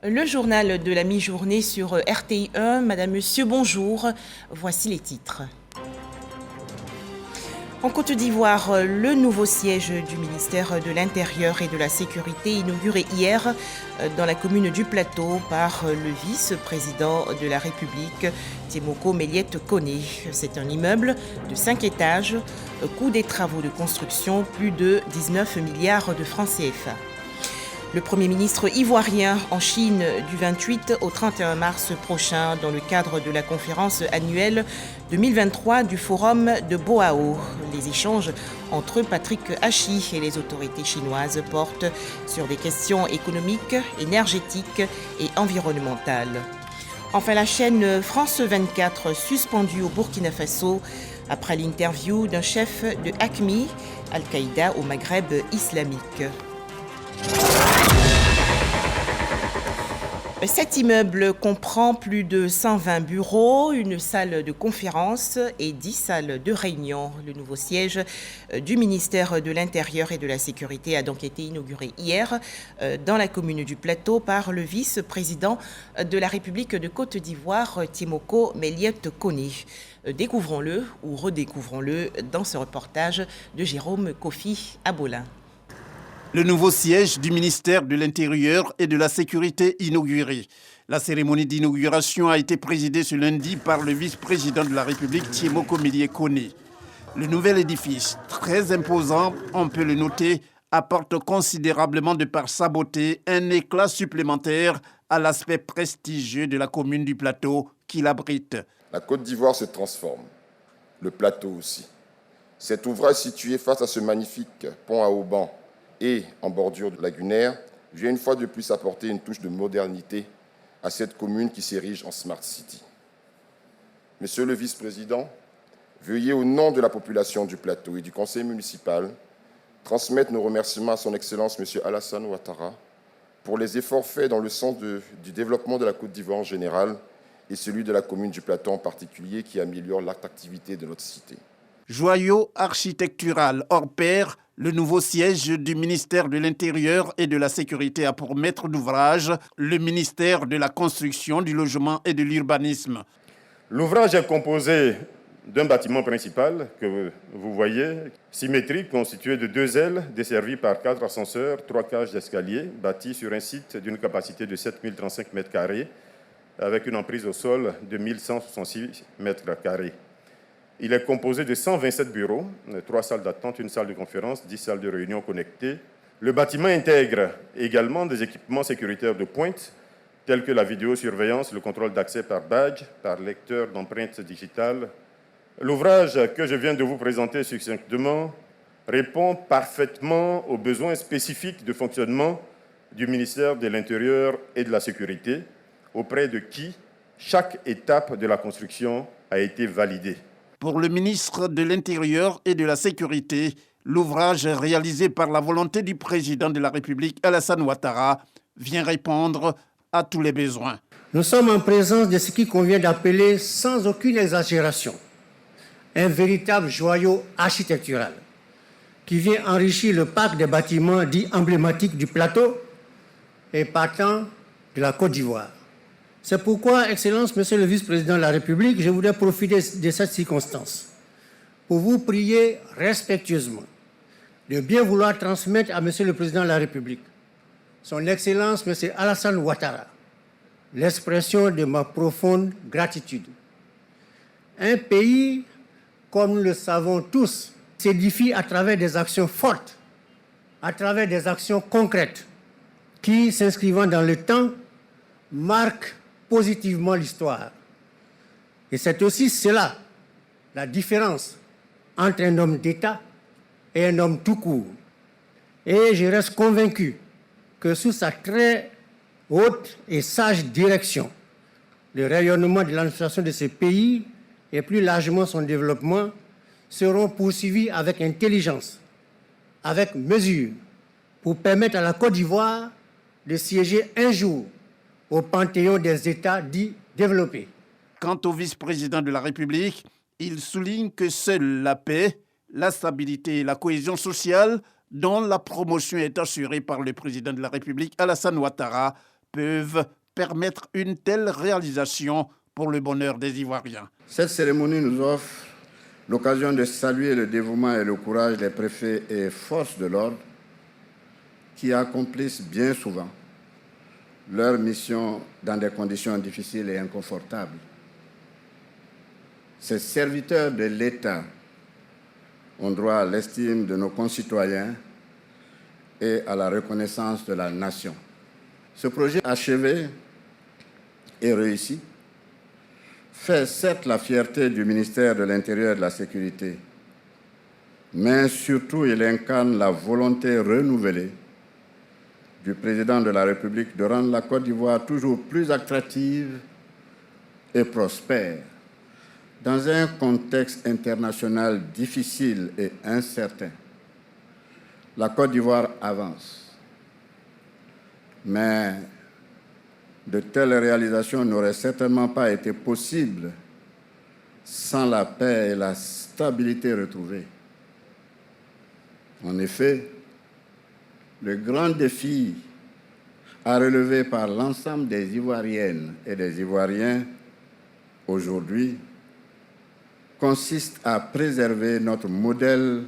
Le journal de la mi-journée sur RTI 1. Madame, Monsieur, bonjour. Voici les titres. En Côte d'Ivoire, le nouveau siège du ministère de l'Intérieur et de la Sécurité inauguré hier dans la commune du Plateau par le vice-président de la République, Temoko Méliette Koné. C'est un immeuble de 5 étages, coût des travaux de construction plus de 19 milliards de francs CFA. Le Premier ministre ivoirien en Chine du 28 au 31 mars prochain dans le cadre de la conférence annuelle 2023 du Forum de Boao. Les échanges entre Patrick Hachi et les autorités chinoises portent sur des questions économiques, énergétiques et environnementales. Enfin, la chaîne France 24 suspendue au Burkina Faso après l'interview d'un chef de AQMI, Al-Qaïda au Maghreb islamique. Cet immeuble comprend plus de 120 bureaux, une salle de conférence et 10 salles de réunion. Le nouveau siège du ministère de l'Intérieur et de la Sécurité a donc été inauguré hier dans la commune du Plateau par le vice-président de la République de Côte d'Ivoire, Temoko Méliette Koné. Découvrons-le ou redécouvrons-le dans ce reportage de Jérôme Kofi Abolin. Le nouveau siège du ministère de l'Intérieur et de la Sécurité inauguré. La cérémonie d'inauguration a été présidée ce lundi par le vice-président de la République, Temoko Méliette Koné. Le nouvel édifice, très imposant, on peut le noter, apporte considérablement de par sa beauté un éclat supplémentaire à l'aspect prestigieux de la commune du Plateau qui l'abrite. La Côte d'Ivoire se transforme, le Plateau aussi. Cet ouvrage situé face à ce magnifique pont à haubans et en bordure lagunaire, vient une fois de plus apporter une touche de modernité à cette commune qui s'érige en Smart City. Monsieur le vice-président, veuillez au nom de la population du Plateau et du conseil municipal transmettre nos remerciements à son Excellence Monsieur Alassane Ouattara pour les efforts faits dans le sens du développement de la Côte d'Ivoire en général et celui de la commune du Plateau en particulier qui améliore l'attractivité de notre cité. Joyau architectural hors pair, le nouveau siège du ministère de l'Intérieur et de la Sécurité a pour maître d'ouvrage le ministère de la Construction, du Logement et de l'Urbanisme. L'ouvrage est composé d'un bâtiment principal que vous voyez, symétrique, constitué de 2 ailes, desservies par 4 ascenseurs, 3 cages d'escalier, bâti sur un site d'une capacité de 7035 m², avec une emprise au sol de 1166 m². Il est composé de 127 bureaux, 3 salles d'attente, une salle de conférence, 10 salles de réunion connectées. Le bâtiment intègre également des équipements sécuritaires de pointe, tels que la vidéosurveillance, le contrôle d'accès par badge, par lecteur d'empreintes digitales. L'ouvrage que je viens de vous présenter succinctement répond parfaitement aux besoins spécifiques de fonctionnement du ministère de l'Intérieur et de la Sécurité, auprès de qui chaque étape de la construction a été validée. Pour le ministre de l'Intérieur et de la Sécurité, l'ouvrage réalisé par la volonté du président de la République, Alassane Ouattara, vient répondre à tous les besoins. Nous sommes en présence de ce qui convient d'appeler, sans aucune exagération, un véritable joyau architectural qui vient enrichir le parc des bâtiments dits emblématiques du Plateau et partant de la Côte d'Ivoire. C'est pourquoi, Excellence, Monsieur le Vice-président de la République, je voudrais profiter de cette circonstance pour vous prier respectueusement de bien vouloir transmettre à Monsieur le Président de la République, Son Excellence, Monsieur Alassane Ouattara, l'expression de ma profonde gratitude. Un pays, comme nous le savons tous, s'édifie à travers des actions fortes, à travers des actions concrètes, qui, s'inscrivant dans le temps, marquent positivement l'histoire. Et c'est aussi cela, la différence entre un homme d'État et un homme tout court. Et je reste convaincu que sous sa très haute et sage direction, le rayonnement de l'administration de ce pays et plus largement son développement seront poursuivis avec intelligence, avec mesure, pour permettre à la Côte d'Ivoire de siéger un jour au panthéon des États dits développés. Quant au vice-président de la République, il souligne que seule la paix, la stabilité et la cohésion sociale, dont la promotion est assurée par le président de la République, Alassane Ouattara, peuvent permettre une telle réalisation pour le bonheur des Ivoiriens. Cette cérémonie nous offre l'occasion de saluer le dévouement et le courage des préfets et forces de l'ordre qui accomplissent bien souvent leur mission dans des conditions difficiles et inconfortables. Ces serviteurs de l'État ont droit à l'estime de nos concitoyens et à la reconnaissance de la nation. Ce projet achevé et réussi fait certes la fierté du ministère de l'Intérieur et de la Sécurité, mais surtout il incarne la volonté renouvelée du président de la République de rendre la Côte d'Ivoire toujours plus attractive et prospère. Dans un contexte international difficile et incertain, la Côte d'Ivoire avance. Mais de telles réalisations n'auraient certainement pas été possibles sans la paix et la stabilité retrouvées. En effet, le grand défi à relever par l'ensemble des Ivoiriennes et des Ivoiriens aujourd'hui consiste à préserver notre modèle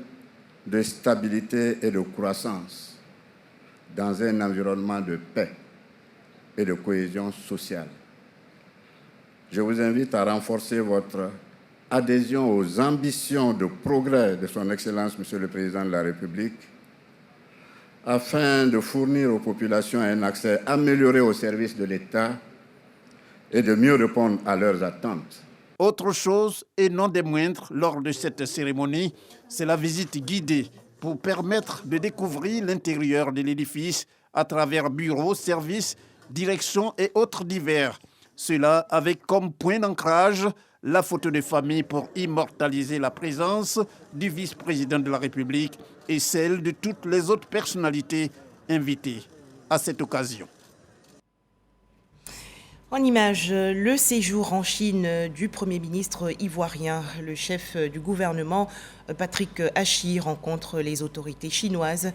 de stabilité et de croissance dans un environnement de paix et de cohésion sociale. Je vous invite à renforcer votre adhésion aux ambitions de progrès de son Excellence, Monsieur le Président de la République, afin de fournir aux populations un accès amélioré aux services de l'État et de mieux répondre à leurs attentes. Autre chose, et non des moindres, lors de cette cérémonie, c'est la visite guidée pour permettre de découvrir l'intérieur de l'édifice à travers bureaux, services, directions et autres divers. Cela avec comme point d'ancrage la photo de famille pour immortaliser la présence du vice-président de la République et celle de toutes les autres personnalités invitées à cette occasion. En image, le séjour en Chine du Premier ministre ivoirien. Le chef du gouvernement, Patrick Hachi, rencontre les autorités chinoises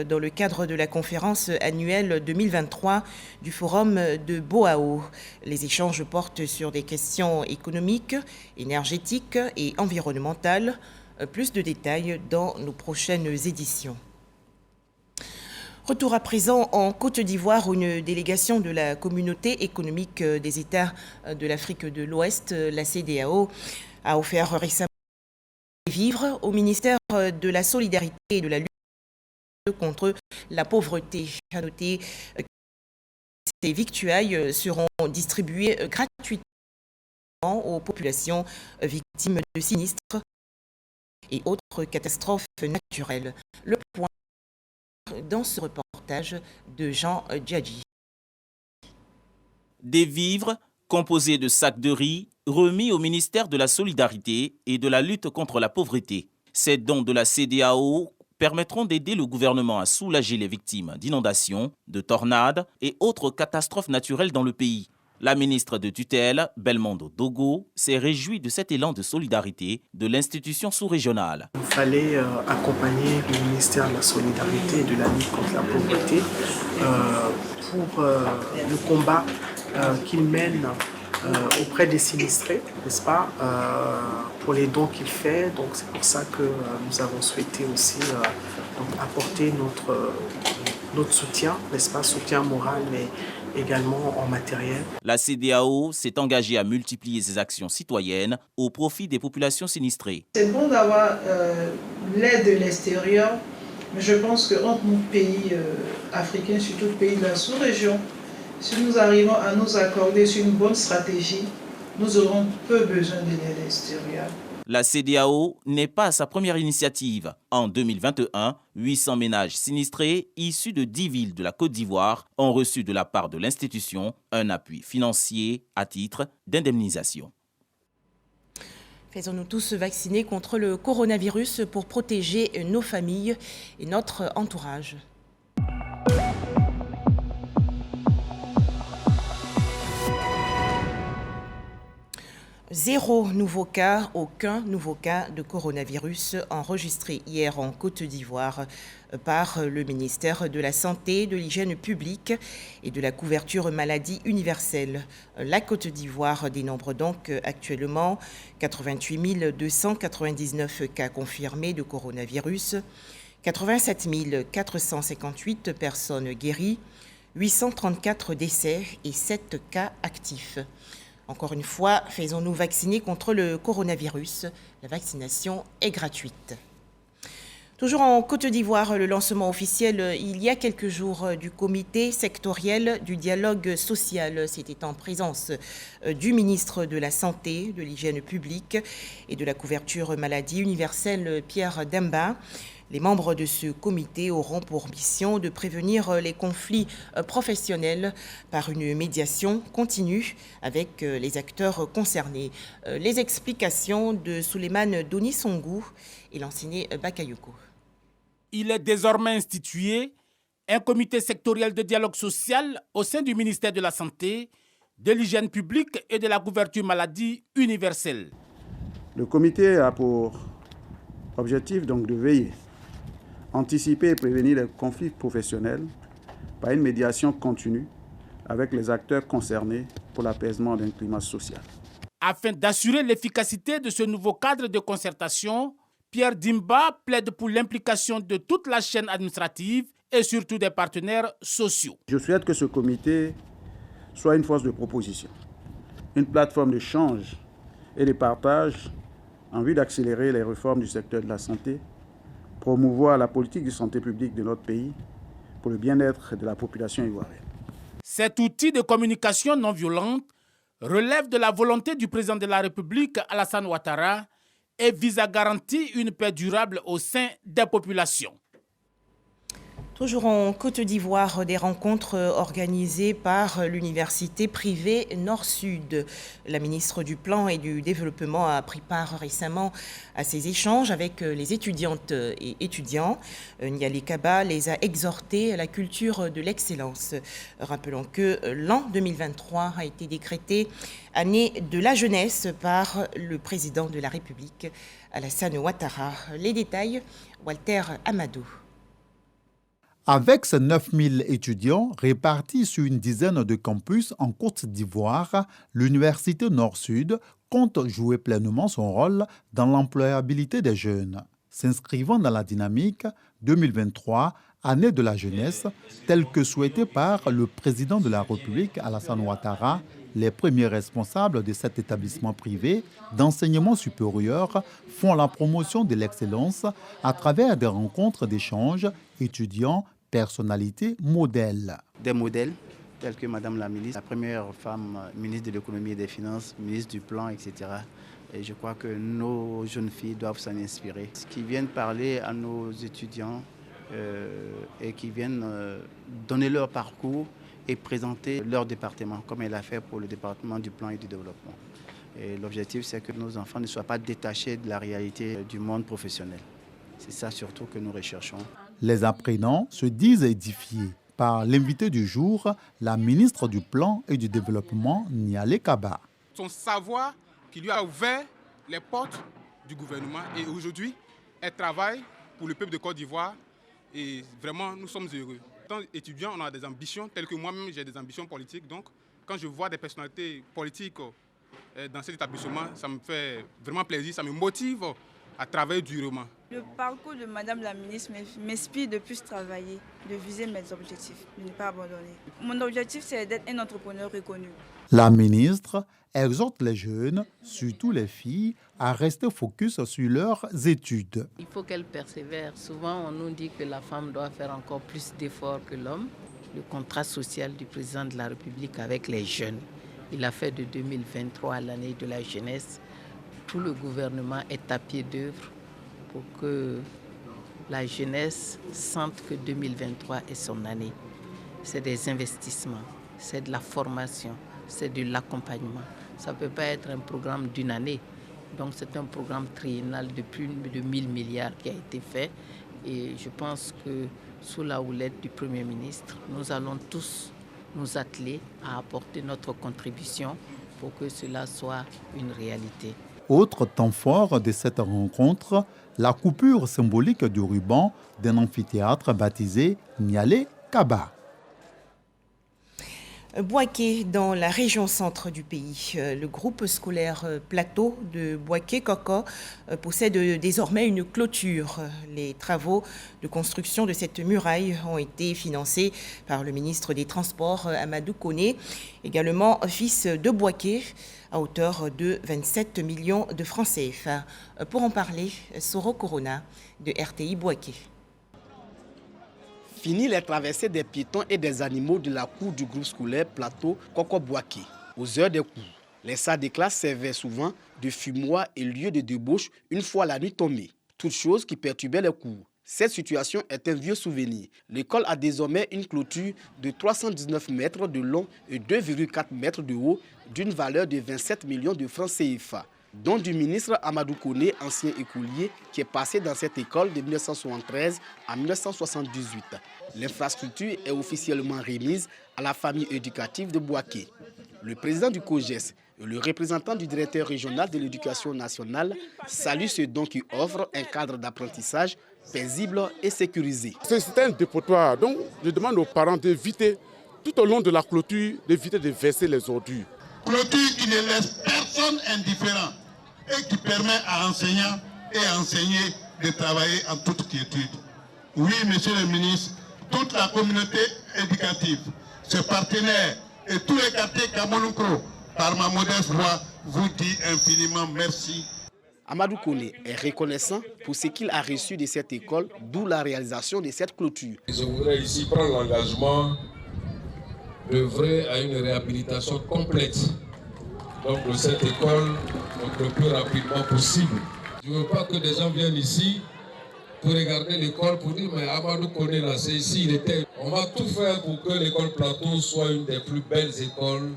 dans le cadre de la conférence annuelle 2023 du Forum de Boao. Les échanges portent sur des questions économiques, énergétiques et environnementales. Plus de détails dans nos prochaines éditions. Retour à présent en Côte d'Ivoire, où une délégation de la communauté économique des États de l'Afrique de l'Ouest, la CEDEAO, a offert récemment des vivres au ministère de la Solidarité et de la lutte contre la pauvreté. À noter que ces victuailles seront distribuées gratuitement aux populations victimes de sinistres et autres catastrophes naturelles. Le point dans ce reportage de Jean Djadji. Des vivres composés de sacs de riz remis au ministère de la Solidarité et de la lutte contre la pauvreté. Ces dons de la CEDEAO permettront d'aider le gouvernement à soulager les victimes d'inondations, de tornades et autres catastrophes naturelles dans le pays. La ministre de tutelle, Belmondo Dogo, s'est réjouie de cet élan de solidarité de l'institution sous-régionale. Il fallait accompagner le ministère de la Solidarité et de la lutte contre la pauvreté pour le combat qu'il mène auprès des sinistrés, n'est-ce pas, pour les dons qu'il fait. Donc c'est pour ça que nous avons souhaité aussi apporter notre soutien, n'est-ce pas, soutien moral, mais également en matériel. La CEDEAO s'est engagée à multiplier ses actions citoyennes au profit des populations sinistrées. C'est bon d'avoir l'aide de l'extérieur, mais je pense qu'entre nos pays africains, surtout les pays de la sous-région, si nous arrivons à nous accorder sur une bonne stratégie, nous aurons peu besoin de l'aide extérieure. La CEDEAO n'est pas sa première initiative. En 2021, 800 ménages sinistrés issus de 10 villes de la Côte d'Ivoire ont reçu de la part de l'institution un appui financier à titre d'indemnisation. Faisons-nous tous vacciner contre le coronavirus pour protéger nos familles et notre entourage. Zéro nouveau cas, aucun nouveau cas de coronavirus enregistré hier en Côte d'Ivoire par le ministère de la Santé, de l'Hygiène publique et de la couverture maladie universelle. La Côte d'Ivoire dénombre donc actuellement 88 299 cas confirmés de coronavirus, 87 458 personnes guéries, 834 décès et 7 cas actifs. Encore une fois, faisons-nous vacciner contre le coronavirus. La vaccination est gratuite. Toujours en Côte d'Ivoire, le lancement officiel il y a quelques jours du comité sectoriel du dialogue social. C'était en présence du ministre de la Santé, de l'Hygiène publique et de la couverture maladie universelle, Pierre Demba. Les membres de ce comité auront pour mission de prévenir les conflits professionnels par une médiation continue avec les acteurs concernés. Les explications de Souleymane Doni-Songou et l'enseigné Bakayoko. Il est désormais institué un comité sectoriel de dialogue social au sein du ministère de la Santé, de l'Hygiène publique et de la couverture maladie universelle. Le comité a pour objectif donc de veiller, anticiper et prévenir les conflits professionnels par une médiation continue avec les acteurs concernés pour l'apaisement d'un climat social. Afin d'assurer l'efficacité de ce nouveau cadre de concertation, Pierre Demba plaide pour l'implication de toute la chaîne administrative et surtout des partenaires sociaux. Je souhaite que ce comité soit une force de proposition, une plateforme d'échange et de partage en vue d'accélérer les réformes du secteur de la santé, promouvoir la politique de santé publique de notre pays pour le bien-être de la population ivoirienne. Cet outil de communication non violente relève de la volonté du président de la République, Alassane Ouattara, et vise à garantir une paix durable au sein des populations. Toujours en Côte d'Ivoire, des rencontres organisées par l'université privée Nord-Sud. La ministre du Plan et du Développement a pris part récemment à ces échanges avec les étudiantes et étudiants. Niali Kaba les a exhortés à la culture de l'excellence. Rappelons que l'an 2023 a été décrété année de la jeunesse par le président de la République, Alassane Ouattara. Les détails, Walter Amadou. Avec ses 9000 étudiants répartis sur une dizaine de campus en Côte d'Ivoire, l'Université Nord-Sud compte jouer pleinement son rôle dans l'employabilité des jeunes. S'inscrivant dans la dynamique 2023, année de la jeunesse, telle que souhaitée par le président de la République, Alassane Ouattara, les premiers responsables de cet établissement privé d'enseignement supérieur font la promotion de l'excellence à travers des rencontres d'échange étudiants, personnalités, modèles. Des modèles tels que Madame la ministre, la première femme ministre de l'économie et des finances, ministre du plan, etc. Et je crois que nos jeunes filles doivent s'en inspirer. Qui viennent parler à nos étudiants et qui viennent donner leur parcours et présenter leur département, comme elle a fait pour le département du plan et du développement. Et l'objectif, c'est que nos enfants ne soient pas détachés de la réalité du monde professionnel. C'est ça surtout que nous recherchons. Les apprenants se disent édifiés par l'invité du jour, la ministre du Plan et du Développement, Niali Kaba. Son savoir qui lui a ouvert les portes du gouvernement et aujourd'hui, elle travaille pour le peuple de Côte d'Ivoire et vraiment, nous sommes heureux. En tant qu'étudiants, on a des ambitions, telles que moi-même, j'ai des ambitions politiques. Donc, quand je vois des personnalités politiques dans cet établissement, ça me fait vraiment plaisir, ça me motive à travailler durement. Le parcours de Madame la ministre m'inspire de plus travailler, de viser mes objectifs, de ne pas abandonner. Mon objectif, c'est d'être un entrepreneur reconnu. La ministre exhorte les jeunes, surtout les filles, à rester focus sur leurs études. Il faut qu'elles persévèrent. Souvent, on nous dit que la femme doit faire encore plus d'efforts que l'homme. Le contrat social du président de la République avec les jeunes, il a fait de 2023 l'année de la jeunesse. Tout le gouvernement est à pied d'œuvre pour que la jeunesse sente que 2023 est son année. C'est des investissements, c'est de la formation, c'est de l'accompagnement. Ça ne peut pas être un programme d'une année. Donc c'est un programme triennal de plus de 1000 milliards qui a été fait. Et je pense que sous la houlette du Premier ministre, nous allons tous nous atteler à apporter notre contribution pour que cela soit une réalité. Autre temps fort de cette rencontre, la coupure symbolique du ruban d'un amphithéâtre baptisé Nialé Kaba. Boaké, dans la région centre du pays. Le groupe scolaire Plateau de Boaké-Koko possède désormais une clôture. Les travaux de construction de cette muraille ont été financés par le ministre des Transports, Amadou Koné, également fils de Boaké, à hauteur de 27 millions de francs CFA. Pour en parler, Soro Corona de RTI Boaké. Fini les traversées des piétons et des animaux de la cour du groupe scolaire Plateau Koko Boaké. Aux heures des cours, les salles de classe servaient souvent de fumoir et lieu de débauche une fois la nuit tombée. Toute chose qui perturbait les cours. Cette situation est un vieux souvenir. L'école a désormais une clôture de 319 mètres de long et 2,4 mètres de haut d'une valeur de 27 millions de francs CFA. Dont du ministre Amadou Koné, ancien écolier, qui est passé dans cette école de 1973 à 1978. L'infrastructure est officiellement remise à la famille éducative de Boaké. Le président du COGES et le représentant du directeur régional de l'éducation nationale saluent ce don qui offre un cadre d'apprentissage paisible et sécurisé. C'est un dépotoir, donc je demande aux parents d'éviter, tout au long de la clôture, d'éviter de verser les ordures. Clôture qui ne laisse personne indifférent et qui permet à enseignants et à enseignés de travailler en toute quiétude. Oui, monsieur le ministre, toute la communauté éducative, ses partenaires et tous les quartiers Kamounouko, par ma modeste voix, vous dit infiniment merci. Amadou Koné est reconnaissant pour ce qu'il a reçu de cette école, d'où la réalisation de cette clôture. Je voudrais ici prendre l'engagement d'œuvrer à une réhabilitation complète donc de cette école donc le plus rapidement possible. Je ne veux pas que des gens viennent ici pour regarder l'école pour dire mais Amadou Koné là, c'est ici, il était. On va tout faire pour que l'école Plateau soit une des plus belles écoles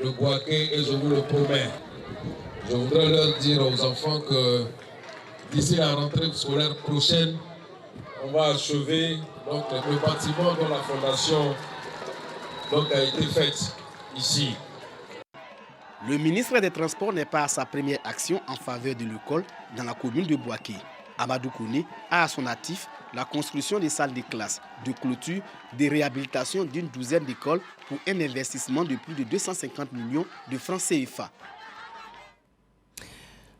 de Boaké et je vous le promets. Je voudrais leur dire aux enfants que d'ici la rentrée scolaire prochaine, on va achever donc, le bâtiment dont la fondation donc, a été faite ici. Le ministre des Transports n'est pas à sa première action en faveur de l'école dans la commune de Boaké. Amadou Koné a à son actif la construction des salles de classe, de clôture, des réhabilitations d'une douzaine d'écoles pour un investissement de plus de 250 millions de francs CFA.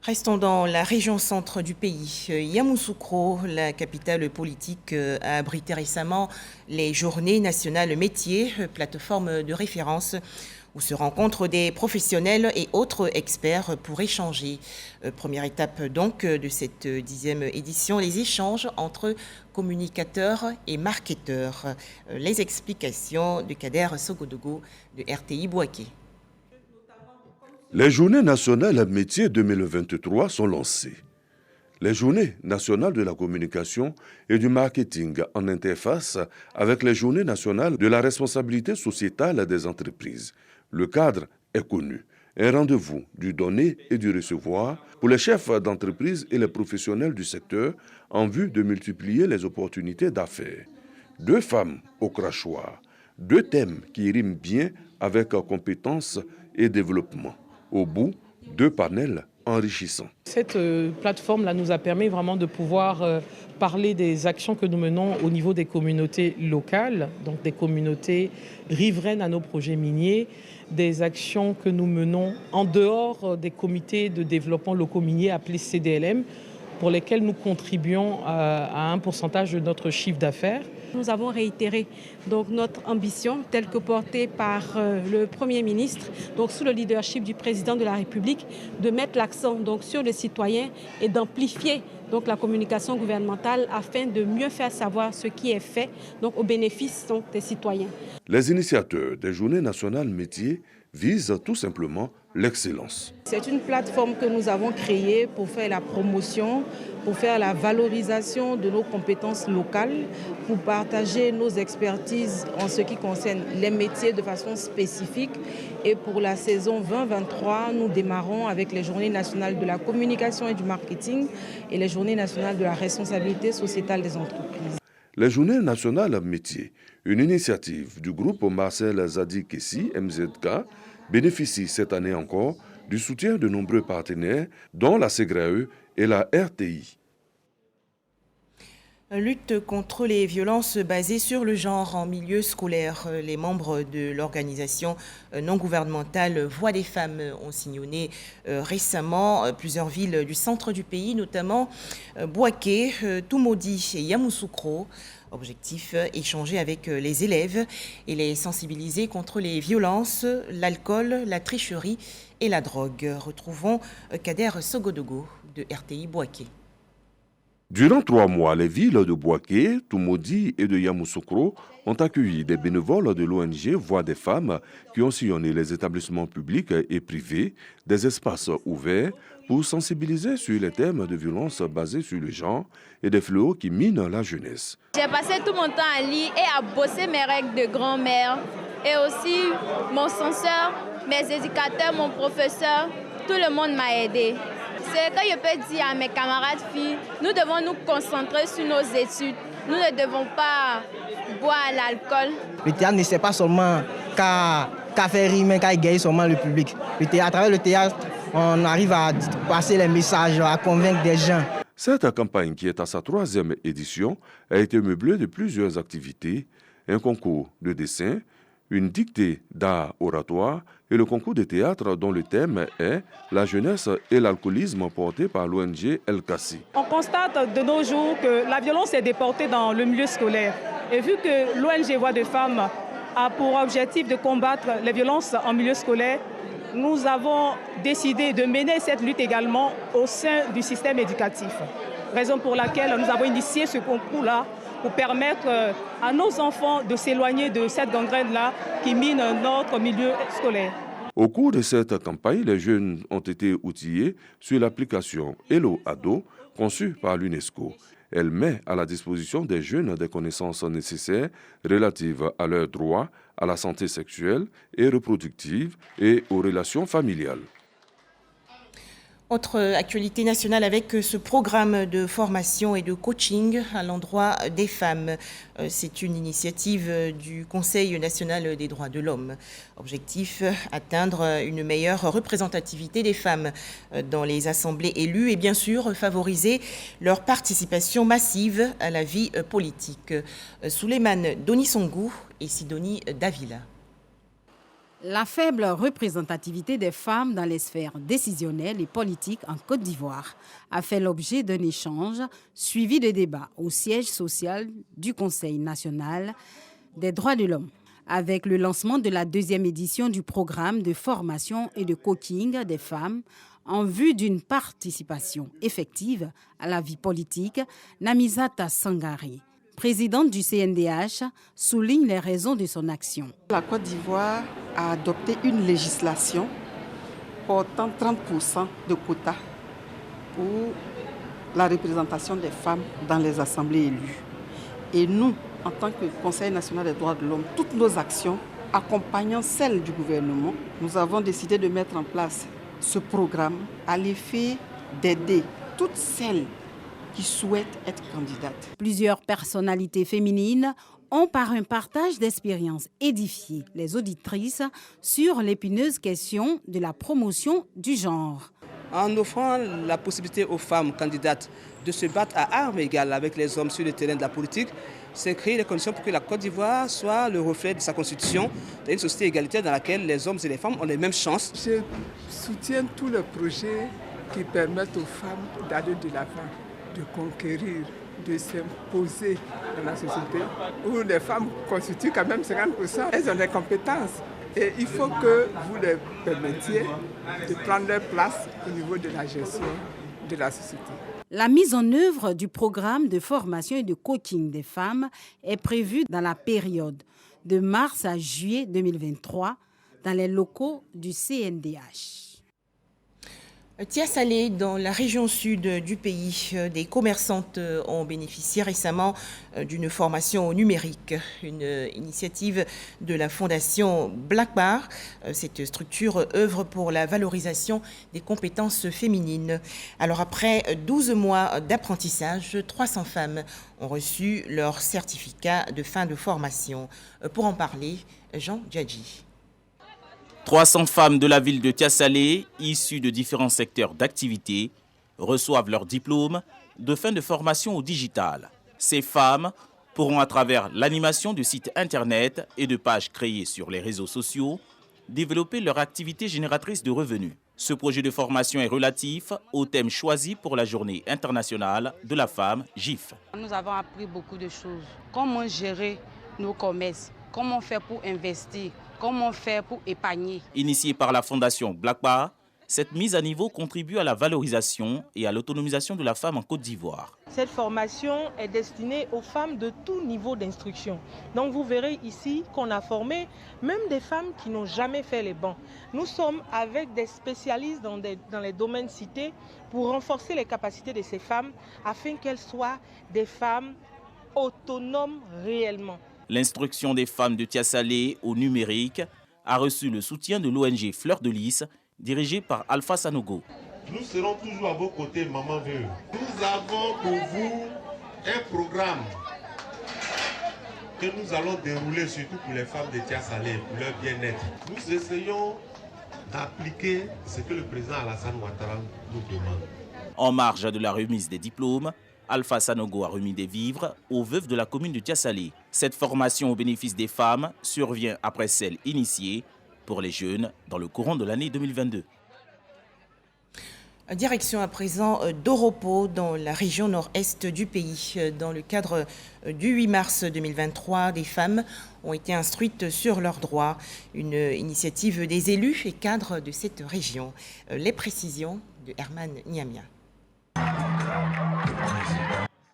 Restons dans la région centre du pays. Yamoussoukro, la capitale politique, a abrité récemment les Journées nationales métiers, plateforme de référence où se rencontrent des professionnels et autres experts pour échanger. Première étape donc de cette 10e édition, les échanges entre communicateurs et marketeurs. Les explications de Kader Sogodogo de RTI Boaké. Les Journées nationales métiers 2023 sont lancées. Les Journées nationales de la communication et du marketing en interface avec les Journées nationales de la responsabilité sociétale des entreprises. Le cadre est connu. Un rendez-vous du donner et du recevoir pour les chefs d'entreprise et les professionnels du secteur en vue de multiplier les opportunités d'affaires. 2 femmes au crachoir, 2 thèmes qui riment bien avec compétences et développement. Au bout, 2 panels enrichissants. Cette plateforme-là nous a permis vraiment de pouvoir parler des actions que nous menons au niveau des communautés locales, donc des communautés riveraines à nos projets miniers, des actions que nous menons en dehors des comités de développement locaux miniers appelés CDLM, pour lesquels nous contribuons à un pourcentage de notre chiffre d'affaires. Nous avons réitéré donc notre ambition telle que portée par le Premier ministre, donc sous le leadership du Président de la République, de mettre l'accent donc sur les citoyens et d'amplifier donc la communication gouvernementale afin de mieux faire savoir ce qui est fait donc au bénéfice donc, des citoyens. Les initiateurs des Journées nationales métiers visent tout simplement l'excellence. C'est une plateforme que nous avons créée pour faire la promotion, pour faire la valorisation de nos compétences locales, pour partager nos expertises en ce qui concerne les métiers de façon spécifique. Et pour la saison 2023, nous démarrons avec les Journées nationales de la communication et du marketing et les Journées nationales de la responsabilité sociétale des entreprises. Les Journées nationales métiers, une initiative du groupe Marcel Zadi Kessi, MZK, bénéficie cette année encore du soutien de nombreux partenaires, dont la SEGRAE et la RTI. Lutte contre les violences basées sur le genre en milieu scolaire. Les membres de l'organisation non gouvernementale Voix des femmes ont sillonné récemment plusieurs villes du centre du pays, notamment Bouaké, Toumoudi et Yamoussoukro. Objectif, échanger avec les élèves et les sensibiliser contre les violences, l'alcool, la tricherie et la drogue. Retrouvons Kader Sogodogo de RTI Bouaké. Durant 3 mois, les villes de Bouaké, Toumoudi et de Yamoussoukro ont accueilli des bénévoles de l'ONG Voix des femmes qui ont sillonné les établissements publics et privés, des espaces ouverts pour sensibiliser sur les thèmes de violence basés sur le genre et des fléaux qui minent la jeunesse. J'ai passé tout mon temps à lire et à bosser mes règles de grand-mère et aussi mon censeur, mes éducateurs, mon professeur, tout le monde m'a aidé. C'est que je peux dire à mes camarades filles, nous devons nous concentrer sur nos études. Nous ne devons pas boire l'alcool. Le théâtre ne sert pas seulement qu'à faire rimer, qu'à égayer seulement le public. À travers le théâtre, on arrive à passer les messages, à convaincre des gens. Cette campagne, qui est à sa 3e édition, a été meublée de plusieurs activités, un concours de dessin, une dictée d'art oratoire et le concours de théâtre dont le thème est la jeunesse et l'alcoolisme porté par l'ONG El Kassi. On constate de nos jours que la violence est déportée dans le milieu scolaire. Et vu que l'ONG Voix des femmes a pour objectif de combattre les violences en milieu scolaire, nous avons décidé de mener cette lutte également au sein du système éducatif. Raison pour laquelle nous avons initié ce concours-là pour permettre à nos enfants de s'éloigner de cette gangrène-là qui mine notre milieu scolaire. Au cours de cette campagne, les jeunes ont été outillés sur l'application Hello Ado, conçue par l'UNESCO. Elle met à la disposition des jeunes des connaissances nécessaires relatives à leurs droits, à la santé sexuelle et reproductive et aux relations familiales. Autre actualité nationale avec ce programme de formation et de coaching à l'endroit des femmes. C'est une initiative du Conseil national des droits de l'homme. Objectif, atteindre une meilleure représentativité des femmes dans les assemblées élues et bien sûr favoriser leur participation massive à la vie politique. Souleymane Donisongou et Sidonie Davila. La faible représentativité des femmes dans les sphères décisionnelles et politiques en Côte d'Ivoire a fait l'objet d'un échange suivi de débats au siège social du Conseil national des droits de l'homme. Avec le lancement de la 2e édition du programme de formation et de coaching des femmes en vue d'une participation effective à la vie politique, Namizata Sangari, présidente du CNDH, souligne les raisons de son action. La Côte d'Ivoire a adopté une législation portant 30% de quotas pour la représentation des femmes dans les assemblées élues. Et nous, en tant que Conseil national des droits de l'homme, toutes nos actions accompagnant celles du gouvernement, nous avons décidé de mettre en place ce programme à l'effet d'aider toutes celles qui souhaitent être candidates. Plusieurs personnalités féminines ont par un partage d'expériences édifié les auditrices sur l'épineuse question de la promotion du genre. En offrant la possibilité aux femmes candidates de se battre à armes égales avec les hommes sur le terrain de la politique, c'est créer les conditions pour que la Côte d'Ivoire soit le reflet de sa constitution, d'une société égalitaire dans laquelle les hommes et les femmes ont les mêmes chances. Je soutiens tous les projets qui permettent aux femmes d'aller de l'avant, de conquérir, de s'imposer dans la société, où les femmes constituent quand même 50%. Elles ont des compétences et il faut que vous les permettiez de prendre leur place au niveau de la gestion de la société. La mise en œuvre du programme de formation et de coaching des femmes est prévue dans la période de mars à juillet 2023 dans les locaux du CNDH. Tiasalé, dans la région sud du pays, des commerçantes ont bénéficié récemment d'une formation au numérique, une initiative de la fondation Black Bar. Cette structure œuvre pour la valorisation des compétences féminines. Alors après 12 mois d'apprentissage, 300 femmes ont reçu leur certificat de fin de formation. Pour en parler, Jean Djadji. 300 femmes de la ville de Tiassalé, issues de différents secteurs d'activité, reçoivent leur diplôme de fin de formation au digital. Ces femmes pourront, à travers l'animation de sites internet et de pages créées sur les réseaux sociaux, développer leur activité génératrice de revenus. Ce projet de formation est relatif au thème choisi pour la Journée internationale de la femme, GIF. Nous avons appris beaucoup de choses. Comment gérer nos commerces, comment faire pour investir, comment faire pour épargner. Initiée par la Fondation Blakba, cette mise à niveau contribue à la valorisation et à l'autonomisation de la femme en Côte d'Ivoire. Cette formation est destinée aux femmes de tout niveau d'instruction. Donc vous verrez ici qu'on a formé même des femmes qui n'ont jamais fait les bancs. Nous sommes avec des spécialistes dans les domaines cités pour renforcer les capacités de ces femmes afin qu'elles soient des femmes autonomes réellement. L'instruction des femmes de Tiassalé au numérique a reçu le soutien de l'ONG Fleur de Lys, dirigée par Alpha Sanogo. Nous serons toujours à vos côtés, Maman Veuve. Nous avons pour vous un programme que nous allons dérouler surtout pour les femmes de Tiassalé, pour leur bien-être. Nous essayons d'appliquer ce que le président Alassane Ouattara nous demande. En marge de la remise des diplômes, Alpha Sanogo a remis des vivres aux veuves de la commune de Tiassalé. Cette formation au bénéfice des femmes survient après celle initiée pour les jeunes dans le courant de l'année 2022. Direction à présent d'Oropo, dans la région nord-est du pays. Dans le cadre du 8 mars 2023, des femmes ont été instruites sur leurs droits. Une initiative des élus et cadres de cette région. Les précisions de Herman Niamia.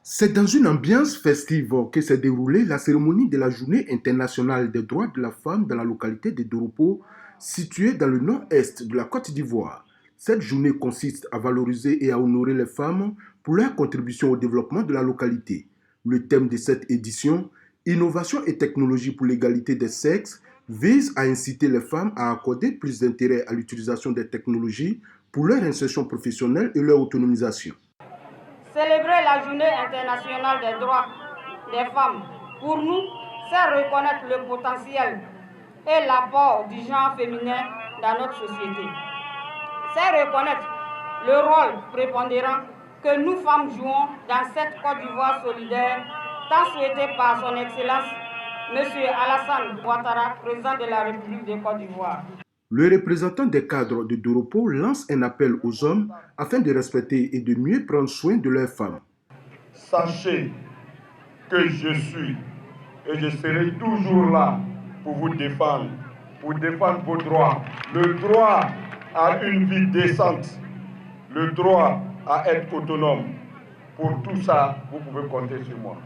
C'est dans une ambiance festive que s'est déroulée la cérémonie de la Journée internationale des droits de la femme dans la localité de Doropo, située dans le nord-est de la Côte d'Ivoire. Cette journée consiste à valoriser et à honorer les femmes pour leur contribution au développement de la localité. Le thème de cette édition, Innovation et technologie pour l'égalité des sexes, vise à inciter les femmes à accorder plus d'intérêt à l'utilisation des technologies pour leur insertion professionnelle et leur autonomisation. Célébrer la Journée internationale des droits des femmes, pour nous, c'est reconnaître le potentiel et l'apport du genre féminin dans notre société. C'est reconnaître le rôle prépondérant que nous femmes jouons dans cette Côte d'Ivoire solidaire, tant souhaitée par son Excellence, M. Alassane Ouattara, président de la République de Côte d'Ivoire. Le représentant des cadres de Doropo lance un appel aux hommes afin de respecter et de mieux prendre soin de leurs femmes. Sachez que je suis et je serai toujours là pour vous défendre vos droits. Le droit à une vie décente, le droit à être autonome. Pour tout ça, vous pouvez compter sur moi.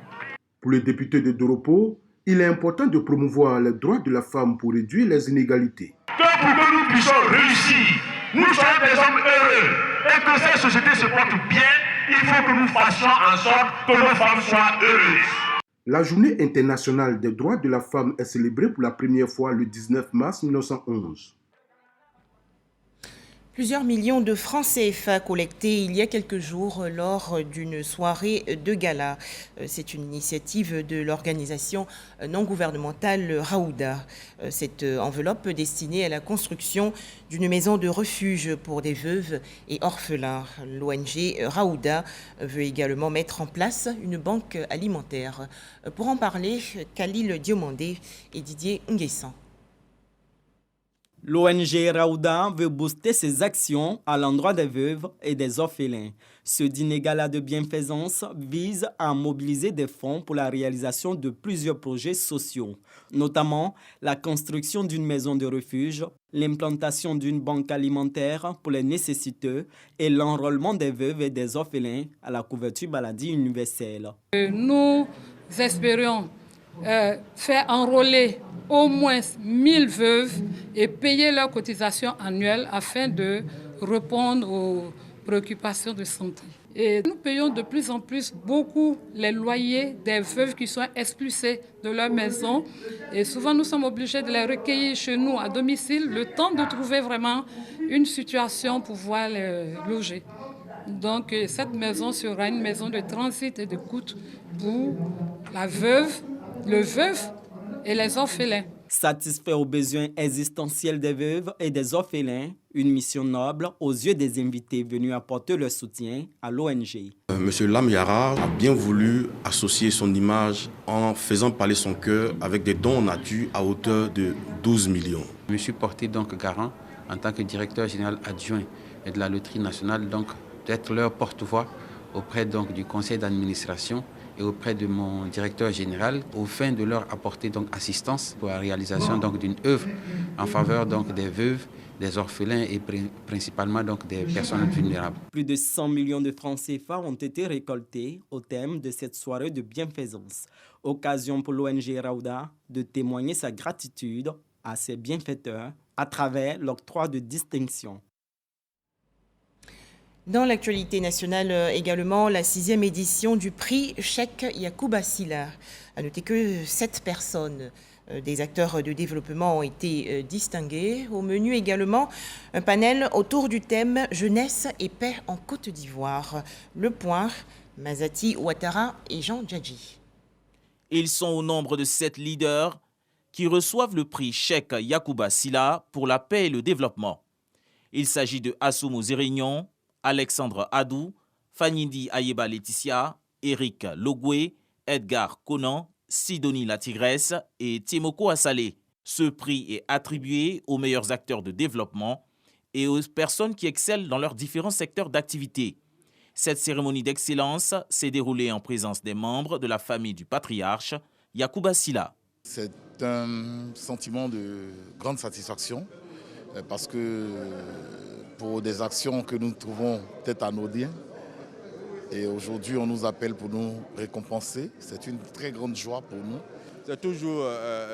Pour le député de Doropo, il est important de promouvoir les droits de la femme pour réduire les inégalités. Pour que nous puissions réussir, nous soyons des hommes heureux et que cette société se porte bien, il faut que nous fassions en sorte que nos femmes soient heureuses. La Journée internationale des droits de la femme est célébrée pour la première fois le 19 mars 1911. Plusieurs millions de francs CFA collectés il y a quelques jours lors d'une soirée de gala. C'est une initiative de l'organisation non gouvernementale Raouda. Cette enveloppe destinée à la construction d'une maison de refuge pour des veuves et orphelins. L'ONG Raouda veut également mettre en place une banque alimentaire. Pour en parler, Khalil Diomandé et Didier Nguessan. L'ONG Raouda veut booster ses actions à l'endroit des veuves et des orphelins. Ce dîner gala de bienfaisance vise à mobiliser des fonds pour la réalisation de plusieurs projets sociaux, notamment la construction d'une maison de refuge, l'implantation d'une banque alimentaire pour les nécessiteux et l'enrôlement des veuves et des orphelins à la couverture maladie universelle. Nous espérions faire enrôler au moins 1000 veuves et payer leurs cotisations annuelles afin de répondre aux préoccupations de santé. Et nous payons de plus en plus beaucoup les loyers des veuves qui sont expulsées de leur maison. Et souvent, nous sommes obligés de les recueillir chez nous à domicile, le temps de trouver vraiment une situation pour pouvoir les loger. Donc, cette maison sera une maison de transit et d'écoute pour la veuve, le veuf et les orphelins. Satisfaire aux besoins existentiels des veuves et des orphelins, une mission noble aux yeux des invités venus apporter leur soutien à l'ONG. Monsieur Lam Yara a bien voulu associer son image en faisant parler son cœur avec des dons en nature à hauteur de 12 millions. Je me suis porté donc garant en tant que directeur général adjoint de la Loterie nationale, donc d'être leur porte-voix auprès donc du conseil d'administration et auprès de mon directeur général, au fin de leur apporter donc assistance pour la réalisation donc d'une œuvre en faveur donc des veuves, des orphelins et principalement donc des personnes vulnérables. Plus de 100 millions de francs CFA ont été récoltés au thème de cette soirée de bienfaisance. Occasion pour l'ONG Raouda de témoigner sa gratitude à ses bienfaiteurs à travers l'octroi de distinctions. Dans l'actualité nationale également, la 6e édition du prix Cheikh Yacouba Sylla. À noter que 7 personnes, des acteurs de développement, ont été distinguées. Au menu également, un panel autour du thème Jeunesse et paix en Côte d'Ivoire. Le Point, Mazati Ouattara et Jean Djadji. Ils sont au nombre de 7 leaders qui reçoivent le prix Cheikh Yacouba Sylla pour la paix et le développement. Il s'agit de Assoumou Zérignon, Alexandre Adou, Fanyindi Ayeba Laetitia, Eric Logoué, Edgar Conan, Sidonie La Tigresse et Timoko Assalé. Ce prix est attribué aux meilleurs acteurs de développement et aux personnes qui excellent dans leurs différents secteurs d'activité. Cette cérémonie d'excellence s'est déroulée en présence des membres de la famille du patriarche Yacouba Sylla. C'est un sentiment de grande satisfaction parce que pour des actions que nous trouvons peut-être anodines, et aujourd'hui on nous appelle pour nous récompenser, c'est une très grande joie pour nous. C'est toujours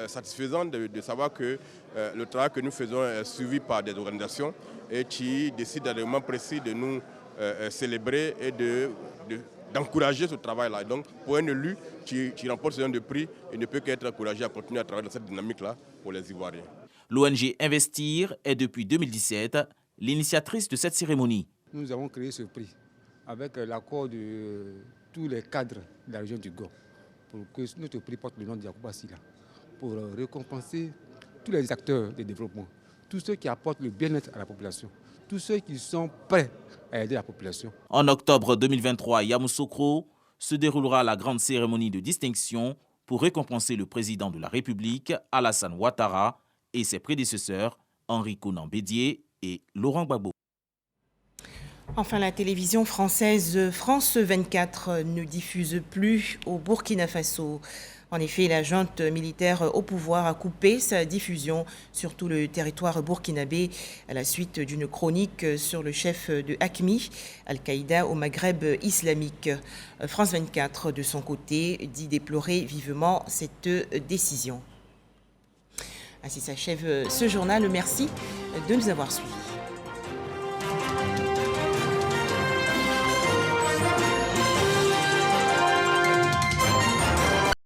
satisfaisant de savoir que le travail que nous faisons est suivi par des organisations et qui décident à des moments précis de nous célébrer et d'encourager ce travail-là. Donc pour un élu qui remporte ce genre de prix, il ne peut qu'être encouragé à continuer à travailler dans cette dynamique-là pour les Ivoiriens. L'ONG Investir est depuis 2017 l'initiatrice de cette cérémonie. Nous avons créé ce prix avec l'accord de tous les cadres de la région du Gao pour que notre prix porte le nom de Yacouba Sylla, pour récompenser tous les acteurs de développement, tous ceux qui apportent le bien-être à la population, tous ceux qui sont prêts à aider la population. En octobre 2023 à Yamoussoukro se déroulera la grande cérémonie de distinction pour récompenser le président de la République, Alassane Ouattara, et ses prédécesseurs, Henri Konan Bédié et Laurent Gbagbo. Enfin, la télévision française France 24 ne diffuse plus au Burkina Faso. En effet, la junte militaire au pouvoir a coupé sa diffusion sur tout le territoire burkinabé à la suite d'une chronique sur le chef de AQMI, Al-Qaïda au Maghreb islamique. France 24, de son côté, dit déplorer vivement cette décision. Ainsi s'achève ce journal. Merci de nous avoir suivis.